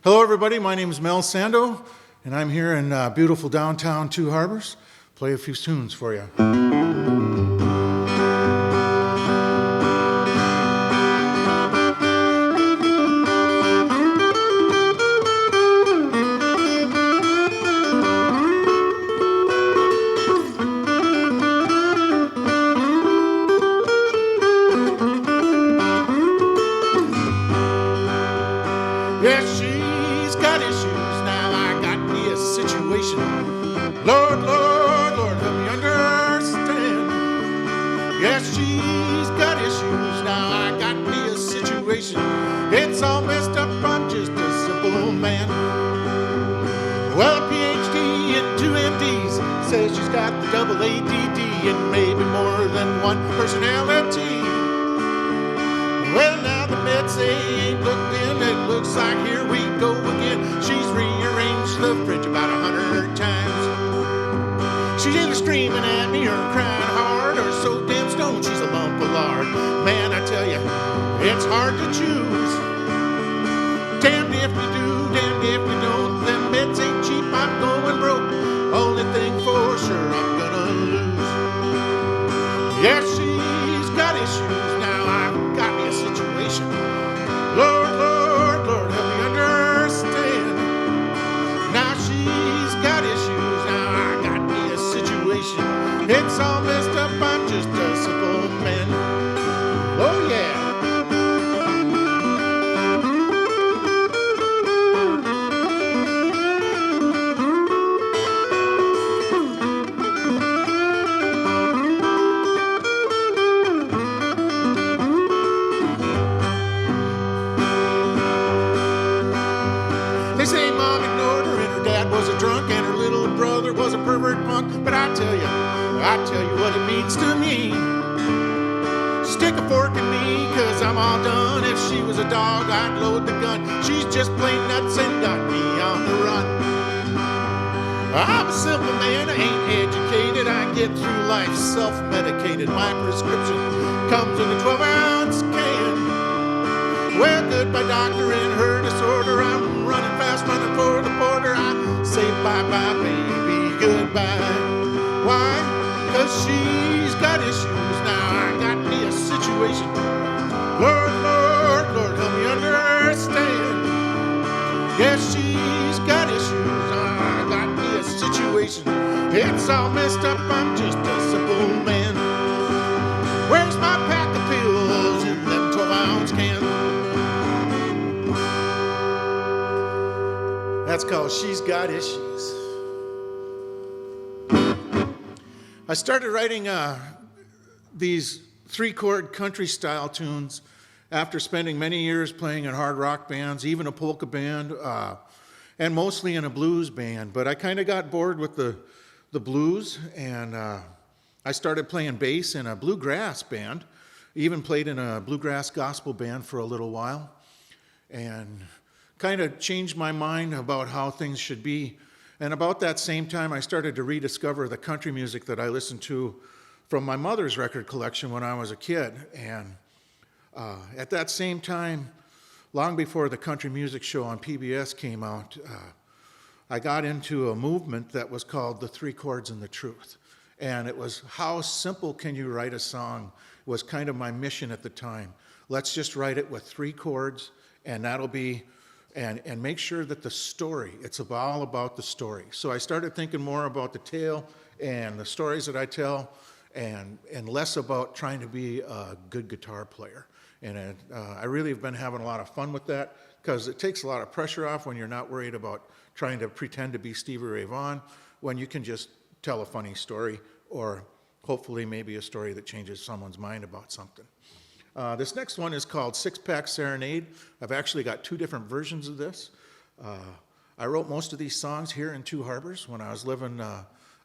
Hello everybody, my name is Mel Sando, and I'm here in beautiful downtown Two Harbors. Play a few tunes for you. Yeah, she's got issues, now I got me a situation. Lord, Lord, Lord, help me understand. Yeah, she's got issues, now I got me a situation. It's all messed up, I'm just a simple man. Well, a PhD and 2 MDs says she's got the double ADD and maybe more than one personality. Well, now the meds say ain't looked in, it looks like here we go again. She's rearranged the fridge about 100 times. She's either screaming at me or crying hard or so damn stoned she's a lump of lard. Man, I tell you, it's hard to choose. Damned if we do, damned if we don't. Them meds ain't cheap, I'm going broke. Only thing for sure I'm gonna lose. Yeah, she's got issues, now I've got me a situation. Lord, Lord, Lord, help me understand. Now she's got issues, now I got me a situation. It's all messed up, I'm just a simple man. Oh yeah. They say mom ignored her and her dad was a drunk and her little brother was a pervert punk. But I tell you what it means to me. Stick a fork in me, cause I'm all done. If she was a dog, I'd load the gun. She's just plain nuts and got me on the run. I'm a simple man, I ain't educated. I get through life self-medicated. My prescription comes in a 12-ounce can. Well, goodbye, doctor, in her disorder. I'm running fast, running for the border. I say bye-bye, baby, goodbye. Why? Cause she's got issues, now I got me a situation. Lord, Lord, Lord, help me understand. Yes, she's got issues, now I got me a situation. It's all messed up, I'm just a simple man. Where's my pack of pills in them 12-ounce cans? That's called She's Got Issues. I started writing these 3-chord country style tunes after spending many years playing in hard rock bands, even a polka band, and mostly in a blues band. But I kind of got bored with the blues, and I started playing bass in a bluegrass band, even played in a bluegrass gospel band for a little while, and kind of changed my mind about how things should be. And about that same time, I started to rediscover the country music that I listened to from my mother's record collection when I was a kid. And at that same time, long before the country music show on PBS came out, I got into a movement that was called the 3 Chords and the Truth. And it was, how simple can you write a song, was kind of my mission at the time. Let's just write it with 3 chords, and that'll be, and make sure that the story, it's all about the story. So I started thinking more about the tale and the stories that I tell, and less about trying to be a good guitar player. And I really have been having a lot of fun with that, because it takes a lot of pressure off when you're not worried about trying to pretend to be Stevie Ray Vaughan, when you can just tell a funny story, or hopefully maybe a story that changes someone's mind about something. This next one is called Pack Serenade. I've actually got 2 different versions of this. I wrote most of these songs here in Two Harbors when I was living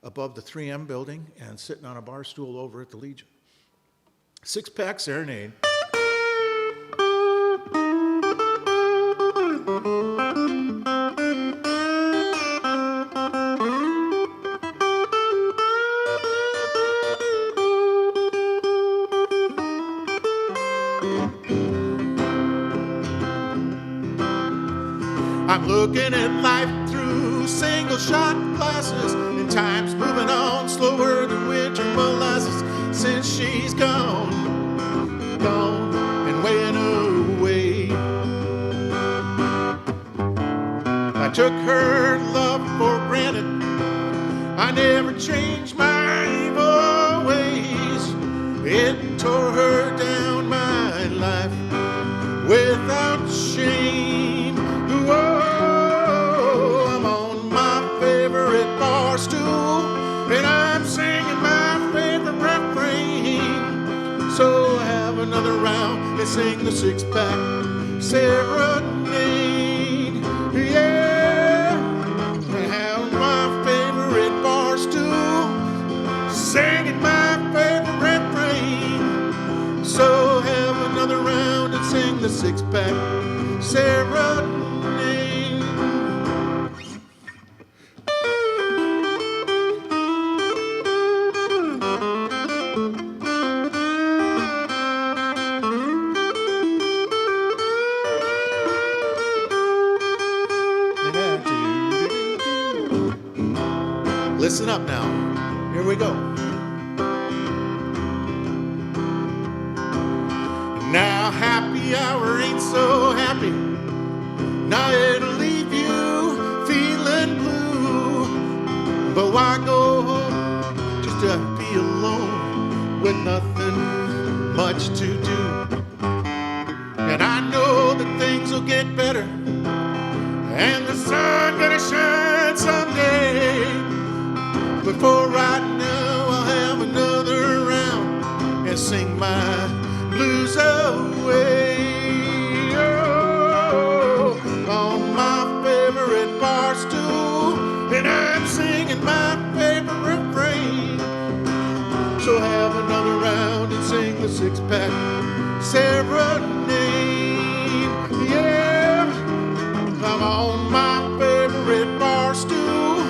above the 3M building and sitting on a bar stool over at the Legion. Pack Serenade. I'm looking at life through single-shot glasses, and time's moving on slower than winter molasses since she's gone and went away. I took her love for granted. I never changed my evil ways. It tore her down my life without shame. Whoa, I'm on my favorite bar stool, and I'm singing my favorite refrain. So have another round and sing the six-pack serenade. Yeah, have my favorite bar stool, singing my favorite refrain. So have another round and sing the six-pack serenade. Listen up now. Here we go. Now happy hour ain't so happy. Now it'll leave you feeling blue. But why go home just to be alone with nothing much to do? And I know that things will get better, and the sun gonna shine someday. But for right now, I'll have another round and sing my blues away. Oh, on my favorite bar stool, and I'm singing my favorite refrain. So have another round and sing the six-pack serenade. Yeah, I'm on my favorite bar stool,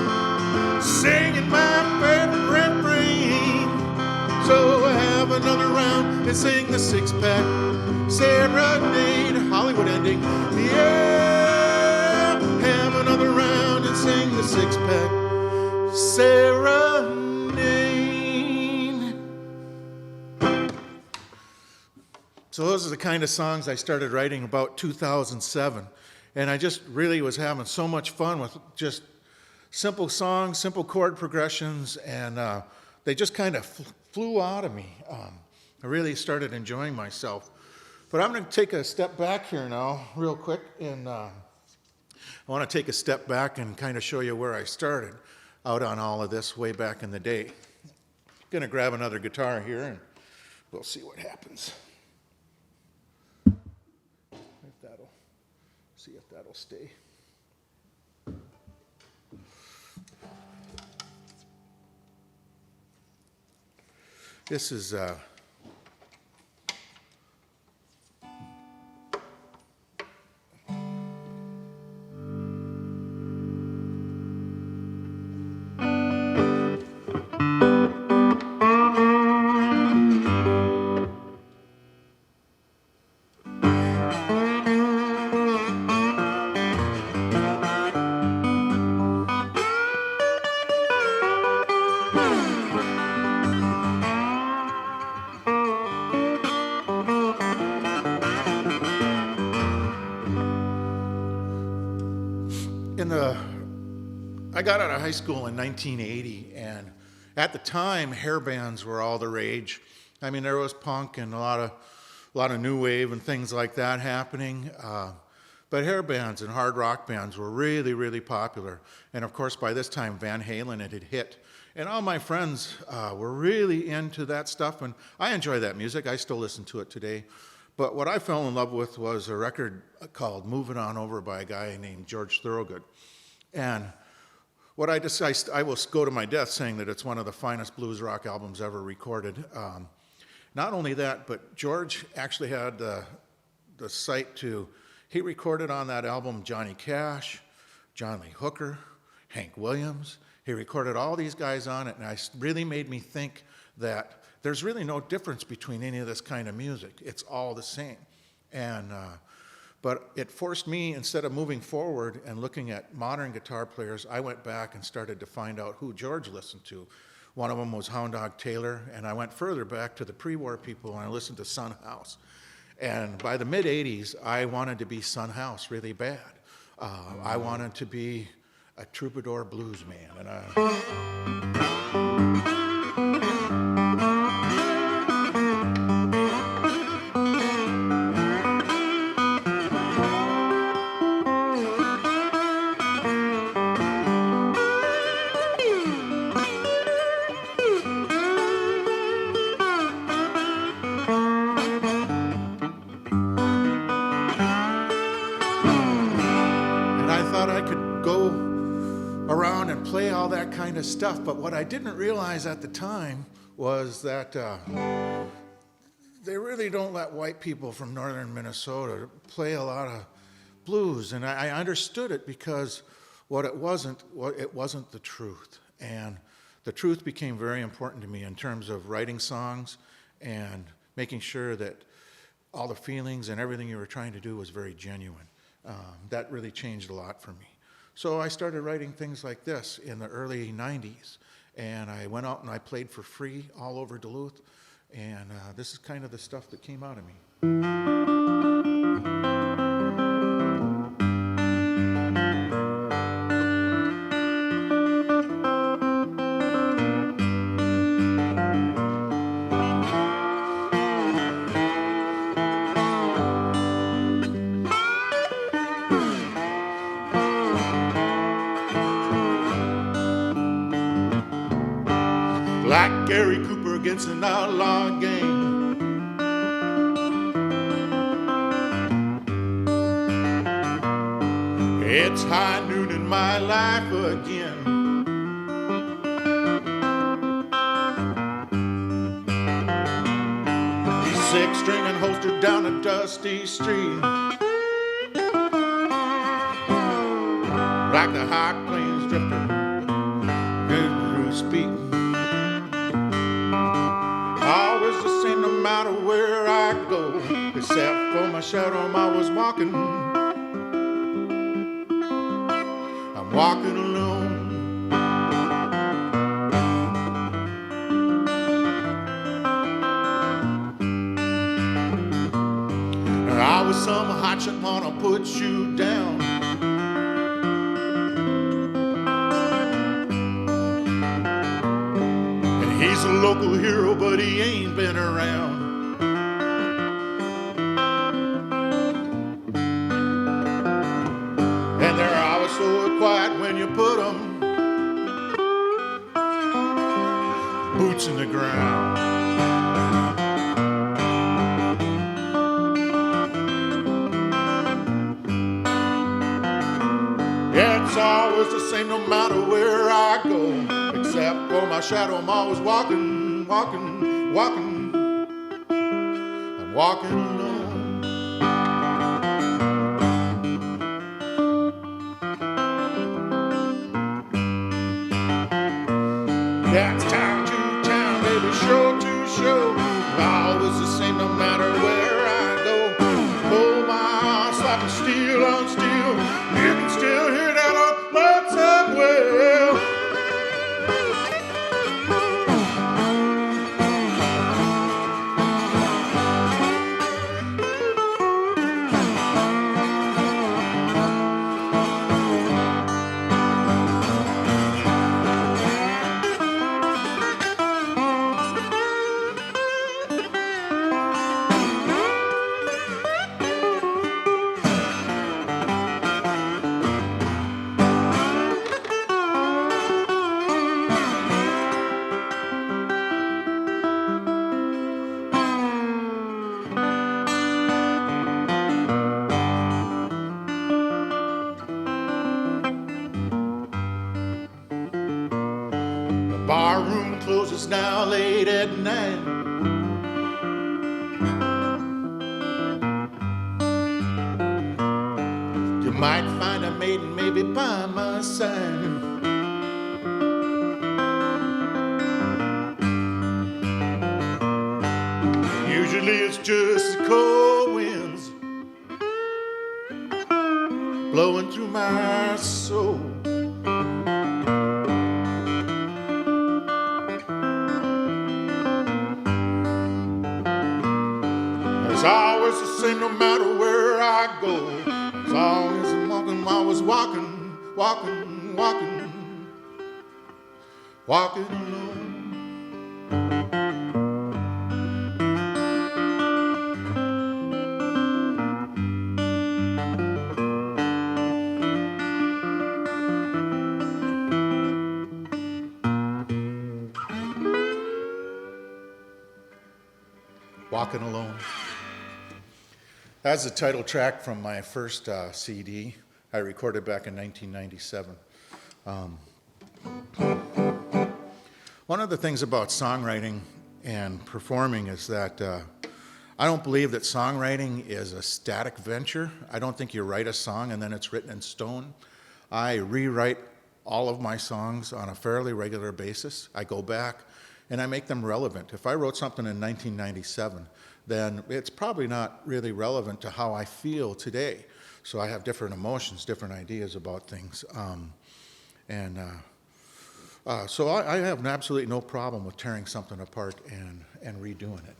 singing my favorite refrain. So have another round and sing the six-pack serenade. Hollywood ending. Yeah, have another round and sing the six-pack serenade. So those are the kind of songs I started writing about 2007. And I just really was having so much fun with just simple songs, simple chord progressions, and they just kind of flew out of me. I really started enjoying myself. But I'm going to take a step back here now, real quick, and I want to take a step back and kind of show you where I started out on all of this way back in the day. I'm going to grab another guitar here, and we'll see what happens. See if that'll stay. This is I got out of high school in 1980, and at the time, hair bands were all the rage. I mean, there was punk and a lot of new wave and things like that happening. But hair bands and hard rock bands were really, really popular. And of course, by this time, Van Halen had hit. And all my friends were really into that stuff, and I enjoy that music. I still listen to it today. But what I fell in love with was a record called Moving On Over by a guy named George Thorogood. And what I decided, I will go to my death saying that it's one of the finest blues rock albums ever recorded. Not only that, but George actually had the sight to, he recorded on that album Johnny Cash, John Lee Hooker, Hank Williams. He recorded all these guys on it, and it really made me think that there's really no difference between any of this kind of music. It's all the same. And But it forced me, instead of moving forward and looking at modern guitar players, I went back and started to find out who George listened to. One of them was Hound Dog Taylor, and I went further back to the pre-war people, and I listened to Son House. And by the mid-'80s, I wanted to be Son House really bad. I wanted to be a troubadour blues man. Kind of stuff, but what I didn't realize at the time was that they really don't let white people from northern Minnesota play a lot of blues, and I understood it because it wasn't the truth, and the truth became very important to me in terms of writing songs and making sure that all the feelings and everything you were trying to do was very genuine. That really changed a lot for me. So I started writing things like this in the early 90s, and I went out and I played for free all over Duluth, and this is kind of the stuff that came out of me. Like Gary Cooper against an outlaw gang. It's high noon in my life again. He's six-string and holstered down a dusty street. Like the High Plains drifter, good speak. Always the same no matter where I go, except for my shadow I was walking. I'm walking alone. I was some hotshot wanna put you down. He's a local hero, but he ain't been around. And they're always so quiet when you put them boots in the ground. Yeah, it's always the same no matter where I go. Except for my shadow, I'm always walking, walking, walking. I'm walking alone. Yeah, it's town to town, baby, show to show. Always the same no matter where I go. Oh, my slapping steel on steel. You can still hear that old lonesome well. Barroom closes now late at night. You might find a maiden maybe by my side. Usually it's just the cold winds blowing through my soul. It's always the same no matter where I go. It's always walking while I was walking, walking, walking, walking alone. Walking Alone. That's the title track from my first CD I recorded back in 1997. One of the things about songwriting and performing is that I don't believe that songwriting is a static venture. I don't think you write a song and then it's written in stone. I rewrite all of my songs on a fairly regular basis. I go back and I make them relevant. If I wrote something in 1997, then it's probably not really relevant to how I feel today. So I have different emotions, different ideas about things. So I have absolutely no problem with tearing something apart and redoing it.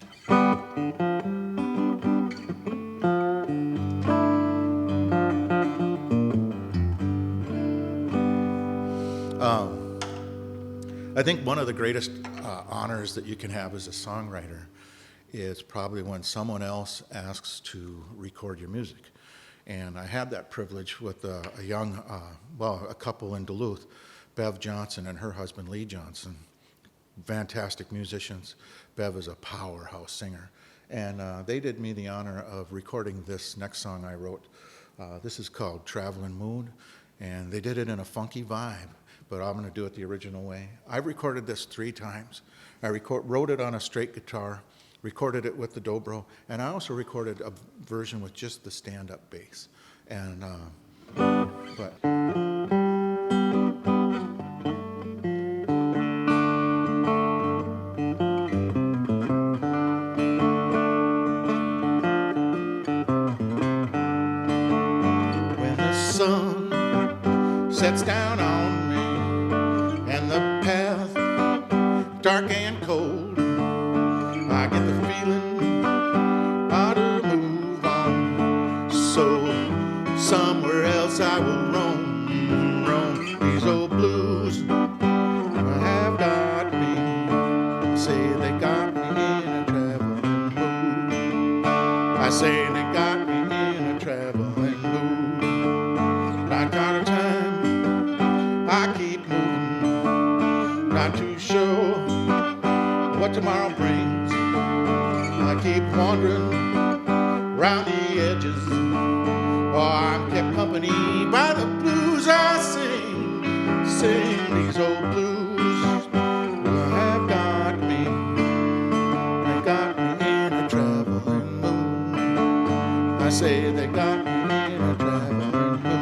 I think one of the greatest honors that you can have as a songwriter is probably when someone else asks to record your music. And I had that privilege with a young, a couple in Duluth, Bev Johnson and her husband Lee Johnson, fantastic musicians. Bev is a powerhouse singer. And they did me the honor of recording this next song I wrote. This is called Traveling Moon, and they did it in a funky vibe, but I'm going to do it the original way. I recorded this 3 times. I wrote it on a straight guitar, recorded it with the dobro, and I also recorded a version with just the stand-up bass. And when the sun sets down on me and the path dark and cold, I get the feeling how to move on. So somewhere else I will roam, roam. These old blues have got me. I say they got me in a traveling mood. I say they got me in a traveling mood. Not out of time, I keep moving, not too sure what tomorrow brings. I keep wandering round the edges, oh, I'm kept company by the blues I sing. These old blues have got me. They got me in a traveling mood. I say they got me in a traveling mood.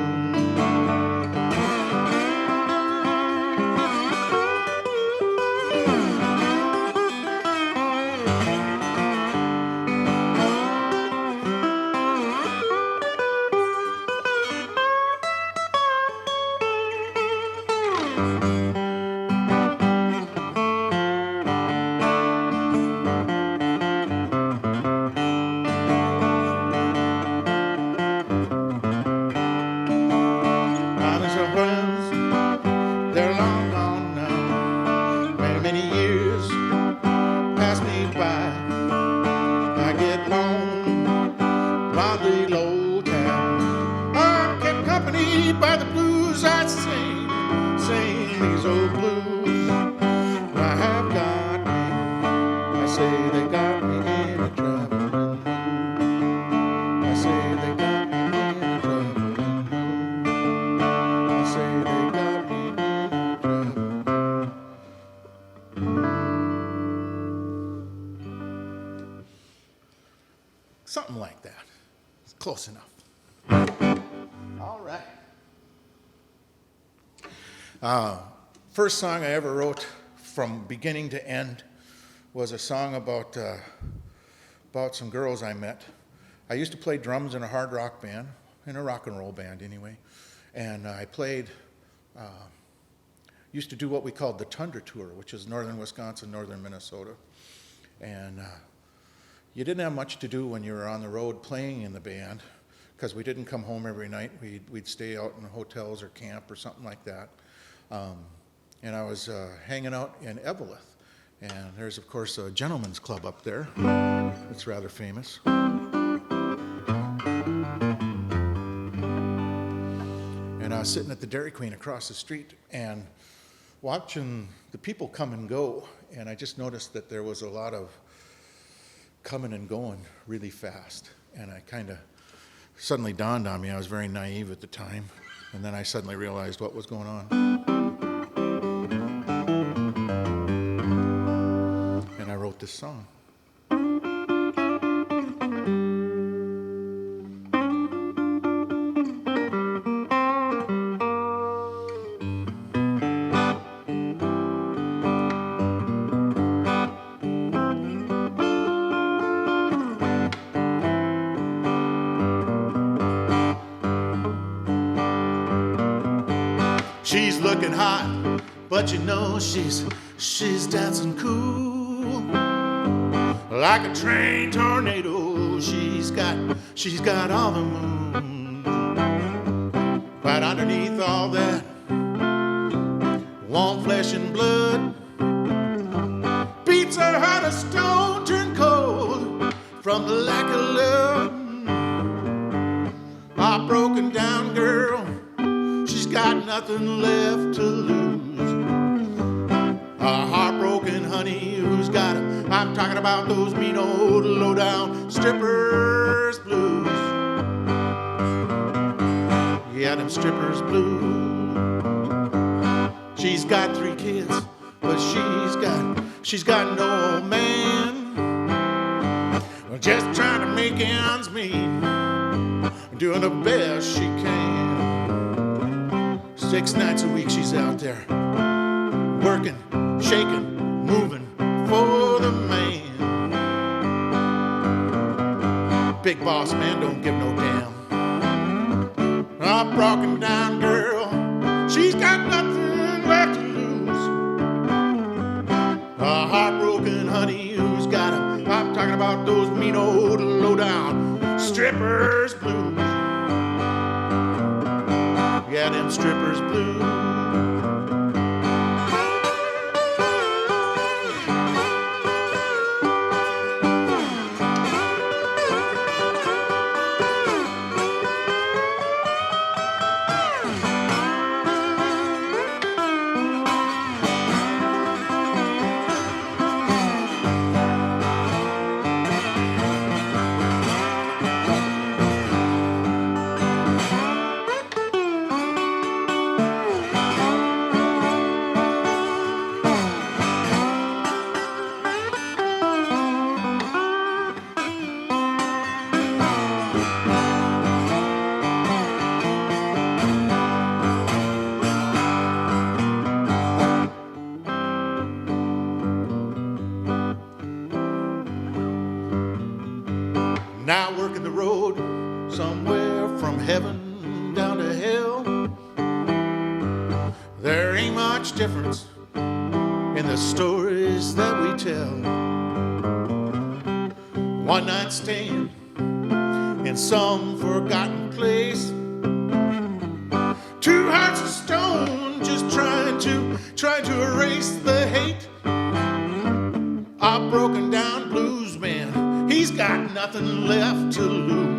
Something like that. It's close enough. All right. First song I ever wrote from beginning to end was a song about some girls I met. I used to play drums in a hard rock band in a rock and roll band anyway. And I played, used to do what we called the Tundra Tour, which is northern Wisconsin, northern Minnesota. And you didn't have much to do when you were on the road playing in the band, because we didn't come home every night. We'd stay out in hotels or camp or something like that. And I was hanging out in Eveleth. And there's, of course, a gentleman's club up there. It's rather famous. And I was sitting at the Dairy Queen across the street and watching the people come and go. And I just noticed that there was a lot of coming and going really fast. And I kind of suddenly dawned on me, I was very naive at the time. And then I suddenly realized what was going on. This song. She's looking hot, but you know she's dancing cool. Like a train tornado, she's got all the moon. But underneath all that warm flesh and blood beats her heart of stone, turned cold from the lack of love. A broken down girl, she's got nothing left to lose. A heartbroken honey who's got a, I'm talking about those mean old low-down strippers blues. Yeah, them strippers blues. She's got 3 kids, but she's got no man. Just trying to make ends meet, doing the best she can. 6 nights a week she's out there, working, shaking, moving for the man. Big boss man don't give no damn. A broken down girl, she's got nothing left to lose. A heartbroken honey who's got a, I'm talking about those mean old low-down strippers blues. Yeah, them strippers blues. Now working the road somewhere from heaven down to hell. There ain't much difference in the stories that we tell. One night stand in some forgotten place. 2 hearts of stone just trying to erase the hate. A broken down blues man, he's got nothing left to lose.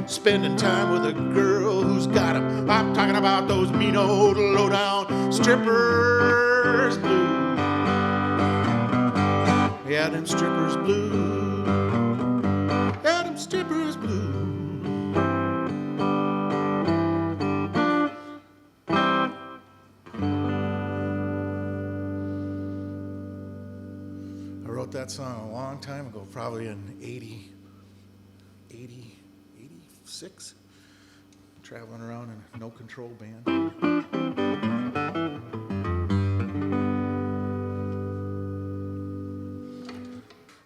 Spending time with a girl who's got him. I'm talking about those mean old low-down strippers blues. Yeah, them strippers blues. Yeah, them strippers blues. I wrote that song a long time ago, probably in 86, traveling around in a no-control band.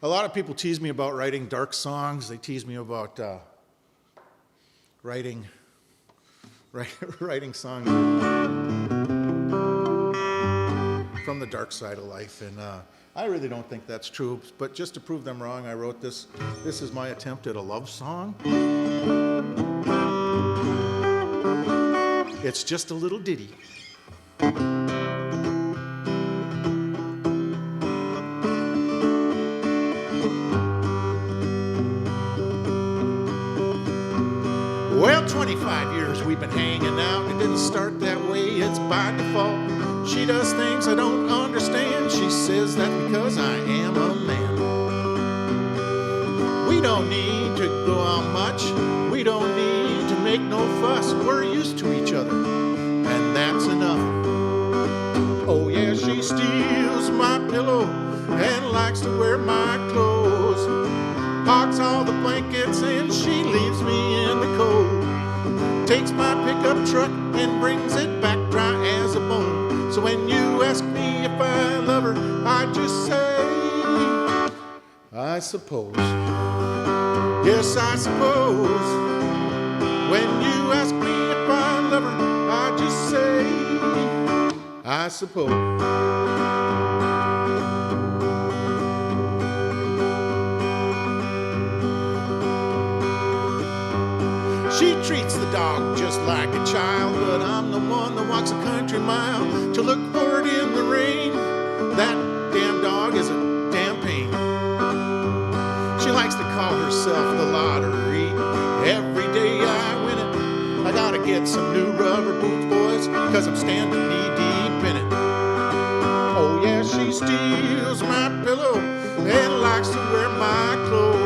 A lot of people tease me about writing dark songs. They tease me about writing songs from the dark side of life, and I really don't think that's true, but just to prove them wrong, I wrote this. This is my attempt at a love song. It's just a little ditty. Well, 25 years we've been hanging out. It didn't start that way, it's by default. She does things I don't understand. She says that because I am a man. We don't need to go out much. We don't need to make no fuss. We're used to each other, and that's enough. Oh yeah, she steals my pillow and likes to wear my clothes. Hogs all the blankets and she leaves me in the cold. Takes my pickup truck and brings it back dry as a bone. So when you ask me if I love her, I just say, I suppose. Yes, I suppose. When you ask me if I love her, I just say, I suppose. She treats the dog just like a child, but I'm the one that walks a country mile to look for it in the rain. That damn dog is a damn pain. She likes to call herself the lottery. Every day I win it. I gotta get some new rubber boots, boys, cause I'm standing knee deep in it. Oh yeah, she steals my pillow and likes to wear my clothes.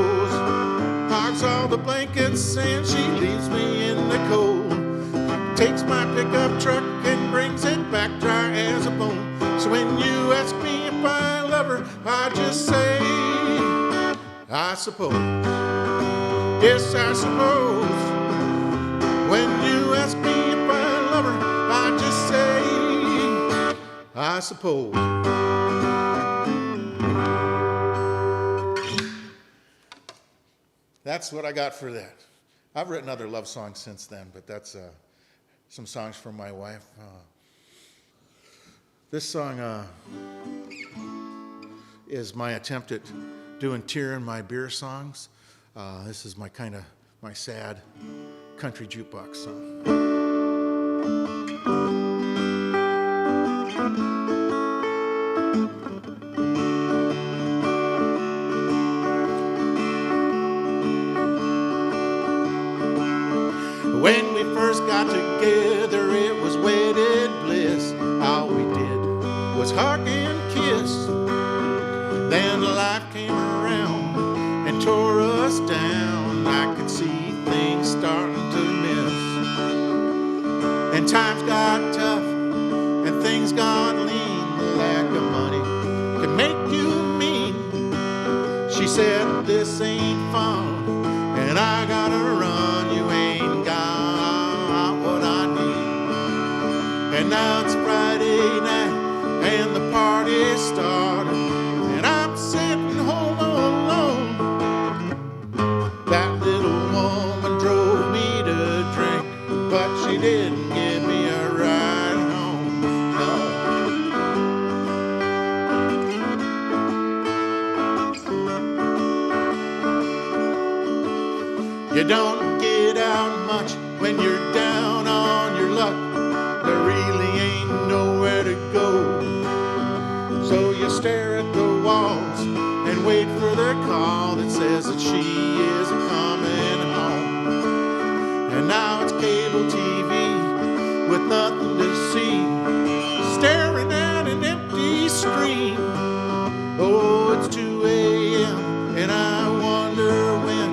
Hogs all the blankets and she leaves me in the cold. Takes my pickup truck and brings it back dry as a bone. So when you ask me if I love her, I just say, I suppose. Yes, I suppose. When you ask me if I love her, I just say, I suppose. That's what I got for that. I've written other love songs since then, but that's some songs from my wife. This song is my attempt at doing tear in my beer songs. This is my sad country jukebox song. When we first got together, it was wedded bliss. All we did was hug and kiss. Then life came around and tore us down. I could see things starting to miss. And times got tough and things got lean. The lack of money can make you mean. She said, this ain't fun and I gotta run. You ain't got what I need. And now it's Friday night and the party's started, and I'm sitting home alone. That little woman drove me to drink, but she didn't give me a ride home. No. You don't get out much when you're down on your luck. There really ain't nowhere to go. So you stare at the walls and wait for the call that says that she isn't coming home. And now it's cable TV with nothing to see, staring at an empty screen. Oh, it's 2 a.m. and I wonder when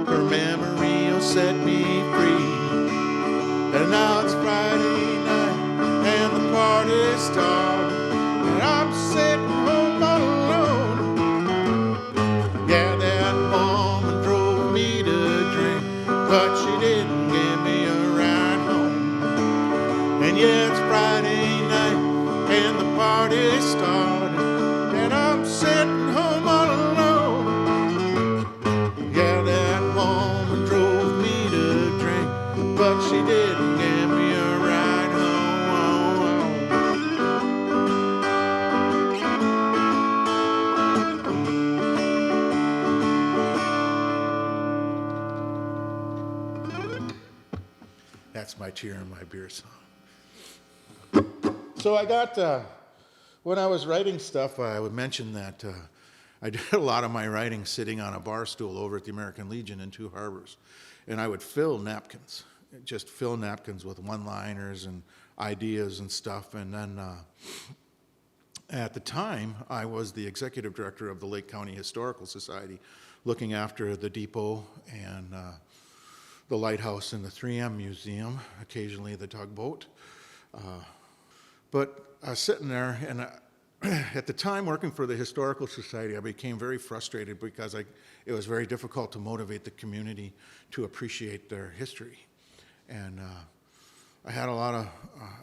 her memory will set me free. And now it's Friday night and the party started, and I'm sitting home all alone. Yeah, that woman drove me to drink, but she didn't give me a ride home. And yeah, it's Friday night and the party started, and I'm sitting home all alone. Yeah, that woman drove me to drink, that's my tear in my beer song. So I got, when I was writing stuff, I would mention that I did a lot of my writing sitting on a bar stool over at the American Legion in Two Harbors. And I would fill napkins, just fill napkins with one-liners and ideas and stuff. And then at the time, I was the executive director of the Lake County Historical Society, looking after the depot and the lighthouse and the 3M Museum, occasionally the tugboat. But I was sitting there, and at the time working for the Historical Society, I became very frustrated because it was very difficult to motivate the community to appreciate their history. And I had I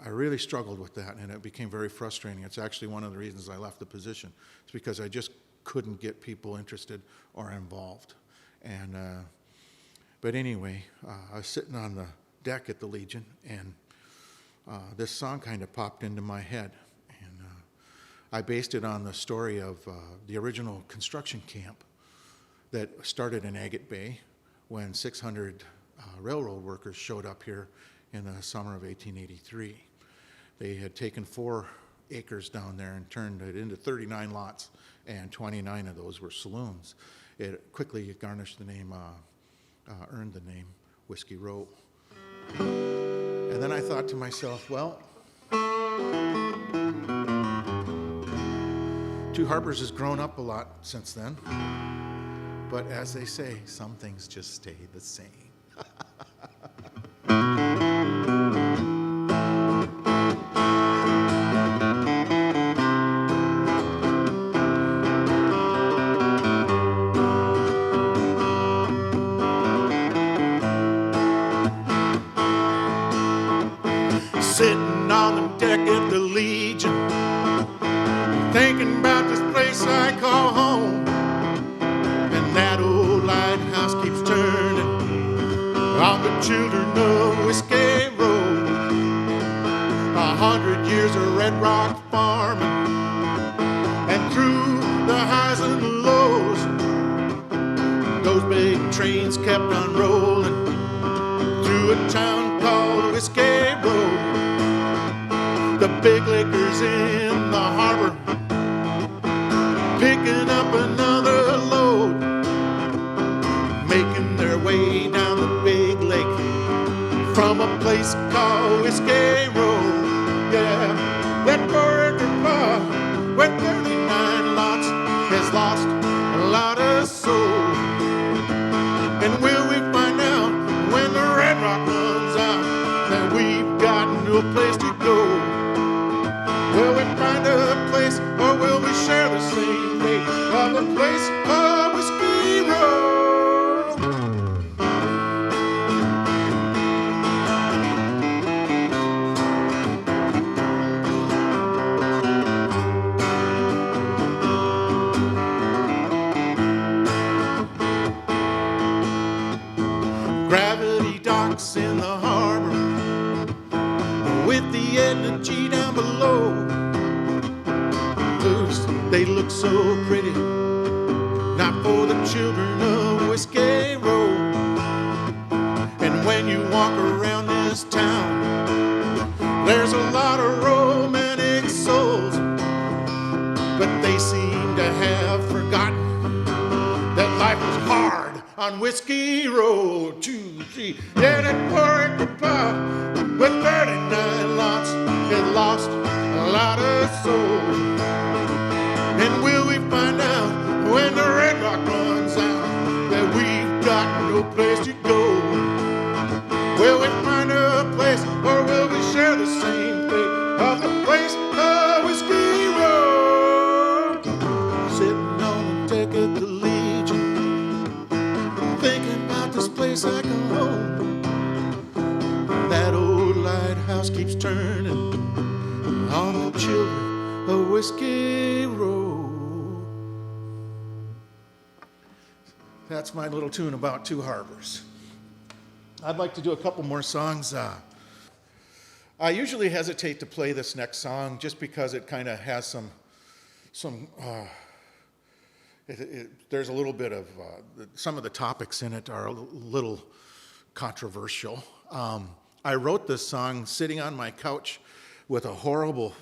really struggled with that, and it became very frustrating. It's actually one of the reasons I left the position. It's because I just couldn't get people interested or involved. And, but anyway, I was sitting on the deck at the Legion, and this song kind of popped into my head. And I based it on the story of the original construction camp that started in Agate Bay when 600 railroad workers showed up here in the summer of 1883. They had taken 4 acres down there and turned it into 39 lots, and 29 of those were saloons. It quickly garnished the name, earned the name Whiskey Row. And then I thought to myself, well, Two Harbors has grown up a lot since then, but as they say, some things just stay the same. Sitting on the deck at the Legion, thinking about this place I call home. And that old lighthouse keeps turning on the children of Whiskey Road. 100 years of red rock farming, and through the highs and the lows, those big trains kept on rolling through a town called Whiskey Road. The big liquors in the harbor, picking up another load, making their way down the big lake from a place called Whiskey Road. Yeah, that burger pub with 39 lots has lost a lot of soul. And will we find out when the red rock runs out that we've got no place to go? Will we find a place, or will we share the same fate of the place of Whiskey Row? Gravity docks in the harbor with the energy down below. They look so pretty, not for the children of Whiskey Row. And when you walk around this town, there's a lot of romantic souls, but they seem to have forgotten that life was hard on Whiskey Row. 2, 3, yeah, that poor pub with 39 lots had lost a lot of souls. And will we find out when the red rock runs out that we've got no place to go? Will we find a place, or will we share the same fate of the place of Whiskey Row? Sitting on the deck of the Legion, thinking about this place I come home. That old lighthouse keeps turning on the children of Whiskey Row. That's my little tune about Two Harbors. I'd like to do a couple more songs. I usually hesitate to play this next song just because it kind of has there's a little bit of, some of the topics in it are a little controversial. I wrote this song sitting on my couch with a horrible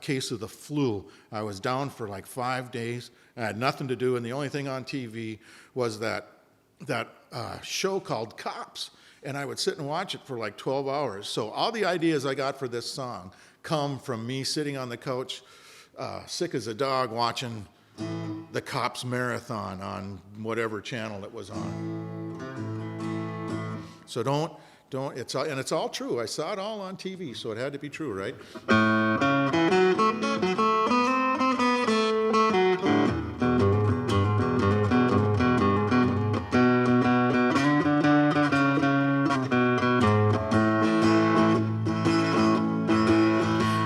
case of the flu. I was down for like 5 days. I had nothing to do, and the only thing on TV was that show called Cops, and I would sit and watch it for like 12 hours. So all the ideas I got for this song come from me sitting on the couch, sick as a dog, watching the Cops marathon on whatever channel it was on. So don't, and it's all true. I saw it all on TV, so it had to be true, right?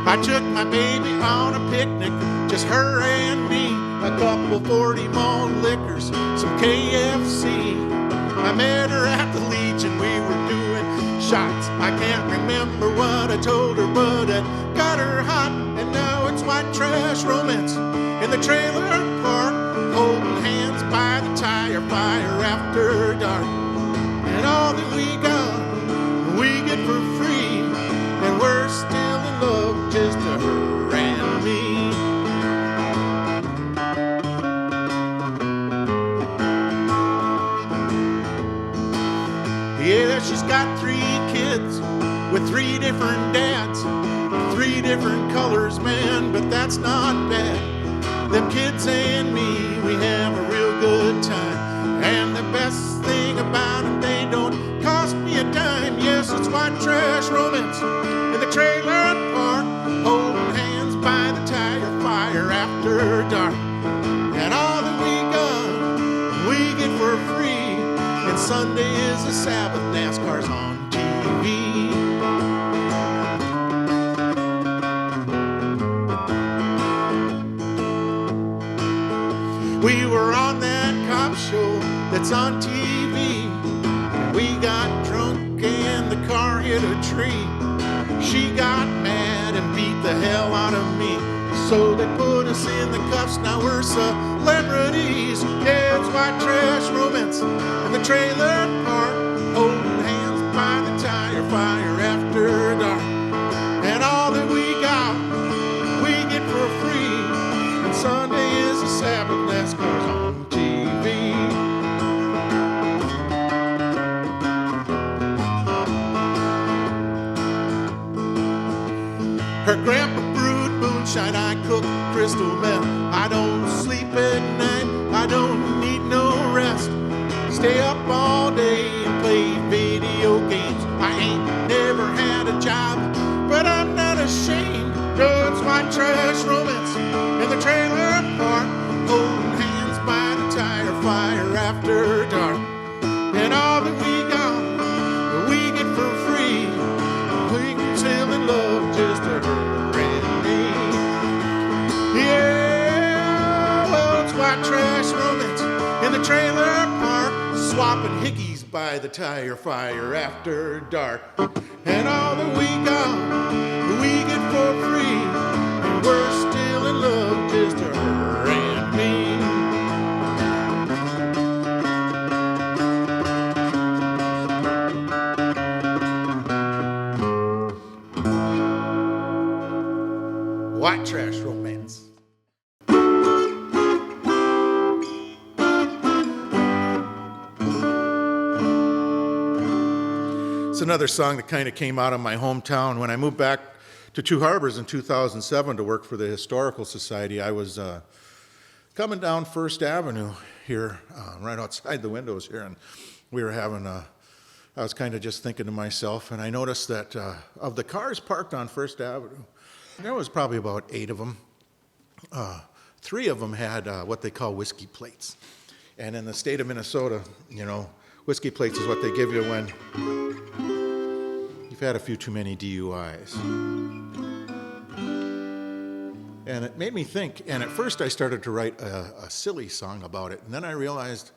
I took my baby on a picnic, just her and me, a couple 40 malt liquors, some KFC. I met her at the Legion, we were doing shots. I can't remember what I told her, but I got her hot. And now it's white trash romance in the trailer park, holding hands by the tire fire after dark. And all that we got, we get for free, and we're still in love, just her and me. Yeah, she's got 3 kids with 3 different dads, 3 different colors, man, but that's not bad. Them kids and me, we have a real good time. And the best thing about them, they don't cost me a dime. Yes, it's white trash romance in the trailer park, holding hands by the tire fire after dark. And all that we got, we get for free. And Sunday is the Sabbath, NASCAR's on TV. We were on that cop show that's on TV. And we got drunk and the car hit a tree. She got mad and beat the hell out of me. So they put us in the cuffs, now we're celebrities. Yeah, it's white trash romance in the trailer park, holding hands by the tire fire after dark. And all that we got, we get for free. And Sunday is the Sabbath, NASCAR's on TV. Her grandpa brewed moonshine, I cook crystal meth. I don't sleep at night, I don't need no rest. Stay up all day and play video games. I ain't never had a job, but I'm not ashamed. No, it's white trash romance in the trailer park, holding hands by the tire fire after dark. And all that we got, we get for free. We can still in love, just her and me. Yeah, well, it's white trash romance in the trailer park, swapping hickeys by the tire fire after dark. And all that we got, we get for free. And we're still in love, just her and me. White trash romance. It's another song that kind of came out of my hometown. When I moved back to Two Harbors in 2007 to work for the Historical Society, I was coming down First Avenue here, right outside the windows here, and we were having I was kind of just thinking to myself, and I noticed that of the cars parked on First Avenue, there was probably about 8 of them. 3 of them had what they call whiskey plates. And in the state of Minnesota, you know, whiskey plates is what they give you when you've had a few too many DUIs. And it made me think, and at first I started to write a silly song about it, and then I realized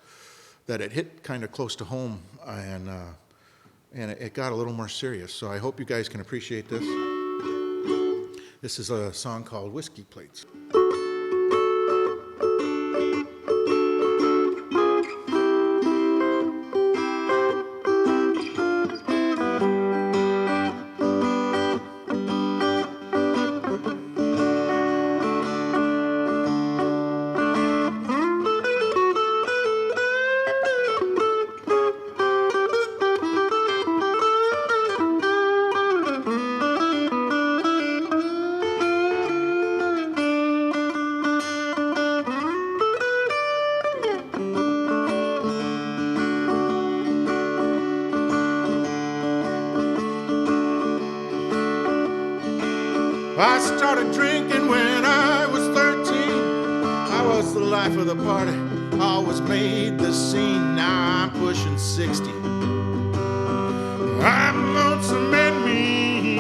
that it hit kind of close to home, and it got a little more serious. So I hope you guys can appreciate this. This is a song called Whiskey Plates. I started drinking when I was 13. I was the life of the party, always made the scene. Now I'm pushing 60. I'm lonesome and mean.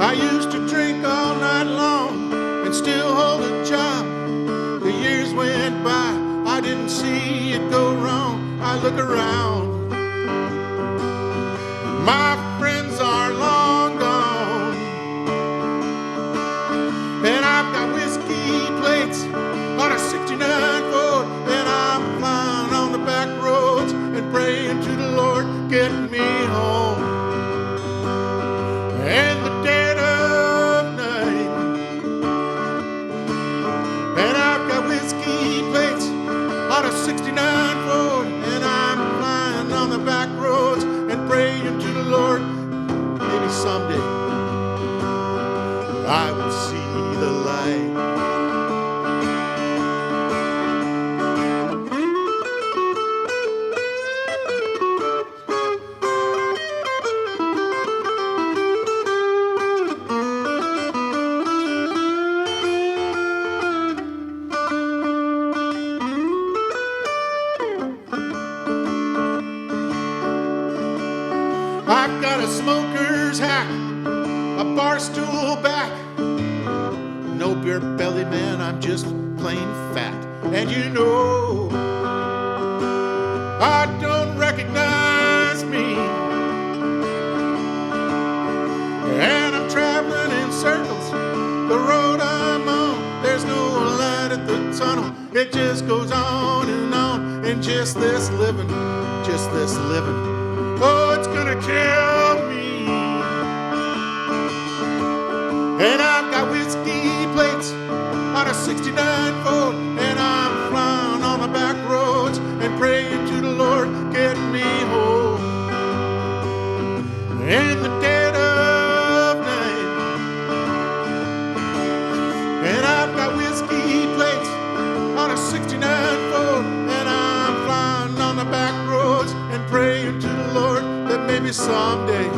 I used to drink all night long and still hold a job. The years went by, I didn't see it go wrong. I look around, my friends are long gone, and I've got whiskey plates on a 69 Ford, and I'm flying on the back roads and praying to the Lord, get me home. And the dead of night, and I've got whiskey plates on a 69 Ford, and I'm flying on the back roads and praying to the Lord, maybe someday I will see the light. I've got a smoker's hack, a bar stool back, no beer belly, man, I'm just plain fat. And you know, I don't recognize me, and I'm traveling in circles. The road I'm on, there's no light at the tunnel. It just goes on, and just this living, oh, it's gonna kill me. And I've got whiskey plates on a 69 Ford, and I'm flying on the back roads and praying to the Lord, get me home. In the dead of night, and I've got whiskey plates on a 69 Ford, and I'm flying on the back roads and praying to the Lord that maybe someday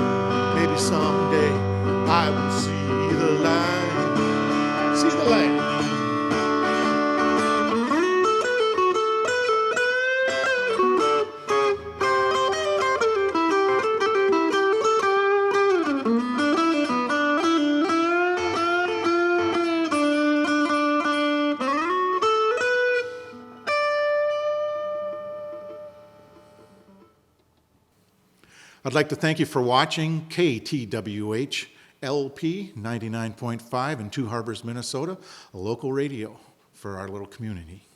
I will see the light. See the light. I'd like to thank you for watching KTWH-LP 99.5 in Two Harbors, Minnesota, a local radio for our little community.